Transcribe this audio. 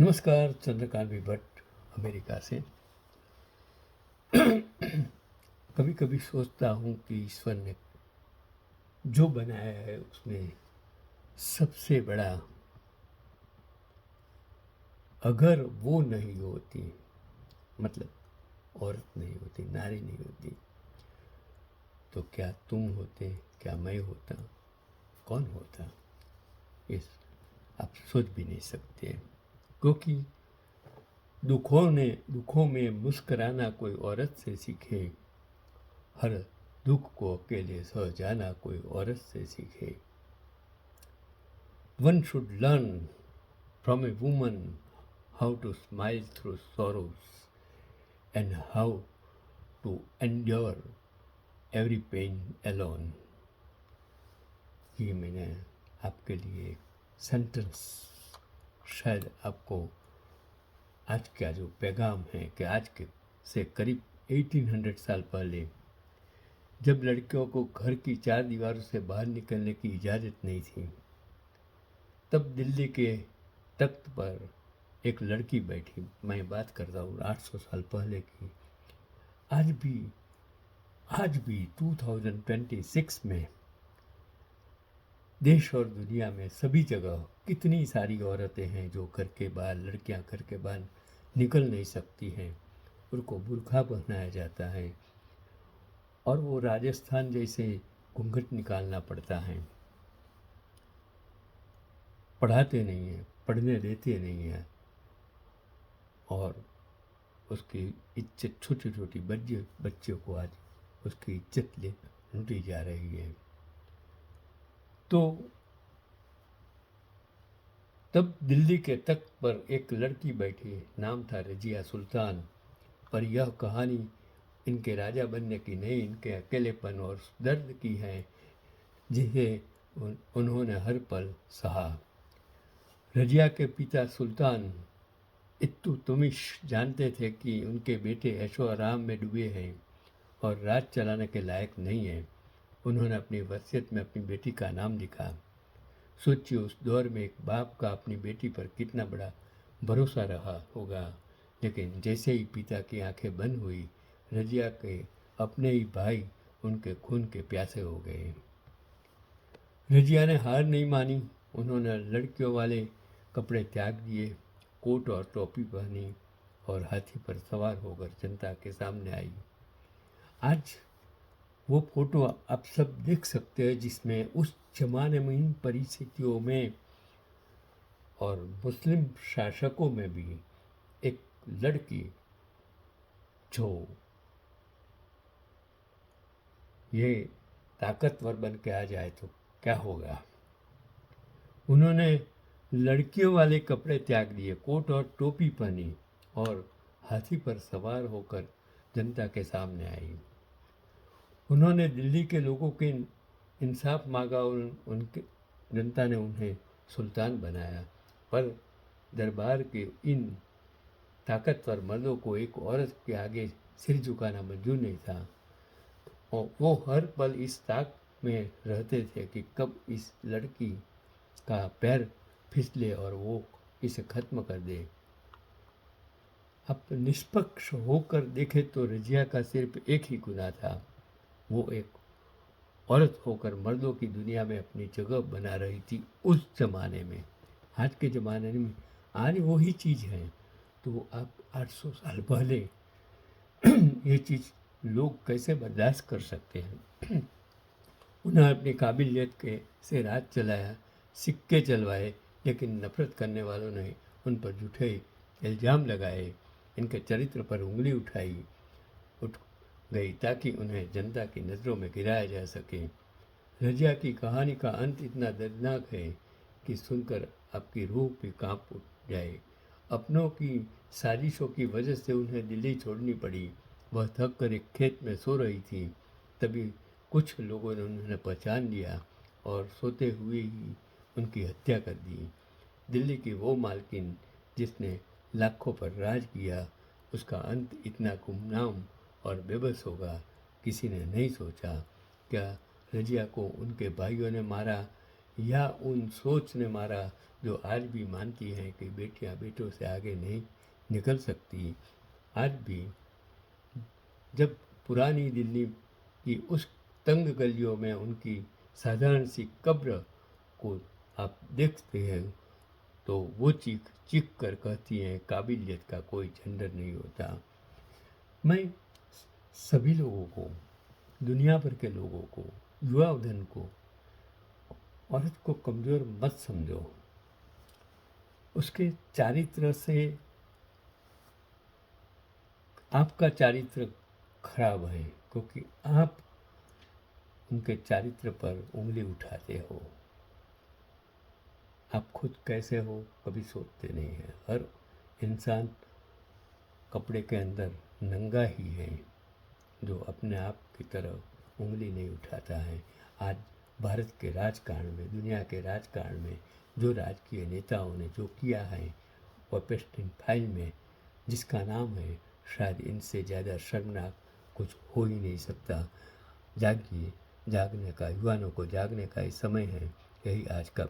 नमस्कार, चंद्रकांत भी भट्ट अमेरिका से। कभी कभी सोचता हूँ कि ईश्वर ने जो बनाया है उसमें सबसे बड़ा, अगर वो नहीं होती, मतलब औरत नहीं होती, नारी नहीं होती, तो क्या तुम होते, क्या मैं होता, कौन होता, इस आप सोच भी नहीं सकते। क्योंकि दुखों में मुस्कराना कोई औरत से सीखे, हर दुख को अकेले सह जाना कोई औरत से सीखे। One should learn from a woman how to smile through sorrows and how to endure every pain alone. ये मैंने आपके लिए एक सेंटेंस, शायद आपको आज का जो पैगाम है कि आज के से करीब 1800 साल पहले, जब लड़कियों को घर की चार दीवारों से बाहर निकलने की इजाज़त नहीं थी, तब दिल्ली के तख्त पर एक लड़की बैठी। मैं बात करता हूँ 800 साल पहले की। आज भी 2026 में देश और दुनिया में सभी जगह कितनी सारी औरतें हैं जो घर के बाहर, लड़कियां घर के बाहर निकल नहीं सकती हैं, उनको बुर्का पहनाया जाता है और वो राजस्थान जैसे घूंघट निकालना पड़ता है। पढ़ाते नहीं हैं, पढ़ने देते नहीं हैं और उसकी इज्जत, छोटी छोटी बच्चों को आज उसकी इज्जत लूटी जा रही है। तो तब दिल्ली के तख्त पर एक लड़की बैठी, नाम था रजिया सुल्तान। पर यह कहानी इनके राजा बनने की नहीं, इनके अकेलेपन और दर्द की है जिसे उन्होंने हर पल सहा। रजिया के पिता सुल्तान इत्तुतमिश जानते थे कि उनके बेटे ऐशो आराम में डूबे हैं और राज चलाने के लायक नहीं है। उन्होंने अपनी वसीयत में अपनी बेटी का नाम लिखा। सोचिए उस दौर में एक बाप का अपनी बेटी पर कितना बड़ा भरोसा रहा होगा। लेकिन जैसे ही पिता की आंखें बंद हुई, रजिया के अपने ही भाई उनके खून के प्यासे हो गए। रजिया ने हार नहीं मानी। उन्होंने लड़कियों वाले कपड़े त्याग दिए, कोट और टोपी पहनी और हाथी पर सवार होकर जनता के सामने आई। आज वो फोटो आप सब देख सकते हैं जिसमें उस जमाने में, इन परिस्थितियों में और मुस्लिम शासकों में भी एक लड़की जो ये ताकतवर बन के आ जाए तो क्या होगा। उन्होंने लड़कियों वाले कपड़े त्याग दिए, कोट और टोपी पहनी और हाथी पर सवार होकर जनता के सामने आई। उन्होंने दिल्ली के लोगों के इंसाफ मांगा और उनके जनता ने उन्हें सुल्तान बनाया। पर दरबार के इन ताकतवर मर्दों को एक औरत के आगे सिर झुकाना मंजूर नहीं था और वो हर पल इस ताक में रहते थे कि कब इस लड़की का पैर फिसले और वो इसे खत्म कर दे। अब निष्पक्ष होकर देखे तो रजिया का सिर्फ एक ही गुनाह था, वो एक औरत होकर मर्दों की दुनिया में अपनी जगह बना रही थी उस जमाने में। आज के ज़माने में आज वही चीज़ है, तो आप 800 साल पहले ये चीज़ लोग कैसे बर्दाश्त कर सकते हैं। उन्हें अपनी काबिलियत के से राज चलाया, सिक्के चलवाए, लेकिन नफरत करने वालों ने उन पर झूठे इल्ज़ाम लगाए, इनके चरित्र पर उंगली उठ गई ताकि उन्हें जनता की नज़रों में गिराया जा सके। रजिया की कहानी का अंत इतना दर्दनाक है कि सुनकर आपकी रूह भी कांप उठ जाए। अपनों की साजिशों की वजह से उन्हें दिल्ली छोड़नी पड़ी। वह थक कर एक खेत में सो रही थी, तभी कुछ लोगों ने उन्हें पहचान लिया और सोते हुए ही उनकी हत्या कर दी। दिल्ली की वो मालकिन जिसने लाखों पर राज किया, उसका अंत इतना गुमनाम और बेबस होगा, किसी ने नहीं सोचा। क्या रजिया को उनके भाइयों ने मारा या उन सोच ने मारा जो आज भी मानती हैं कि बेटियां बेटों से आगे नहीं निकल सकती, आज भी जब पुरानी दिल्ली की उस तंग गलियों में उनकी साधारण सी कब्र को आप देखते हैं तो वो चीख चीख कर कहती हैं काबिलियत का कोई जेंडर नहीं होता। मैं सभी लोगों को, दुनिया भर के लोगों को, युवा धन को, औरत को कमज़ोर मत समझो। उसके चारित्र से आपका चारित्र खराब है, क्योंकि आप उनके चारित्र पर उंगली उठाते हो। आप खुद कैसे हो कभी सोचते नहीं हैं। हर इंसान कपड़े के अंदर नंगा ही है जो अपने आप की तरफ उंगली नहीं उठाता है। आज भारत के राजकारण में, दुनिया के राजकारण में जो राजकीय नेताओं ने जो किया है वह पेस्टिंग फाइल में जिसका नाम है, शायद इनसे ज़्यादा शर्मनाक कुछ हो ही नहीं सकता। जागिए, जागने का, युवाओं को जागने का ही समय है। यही आज का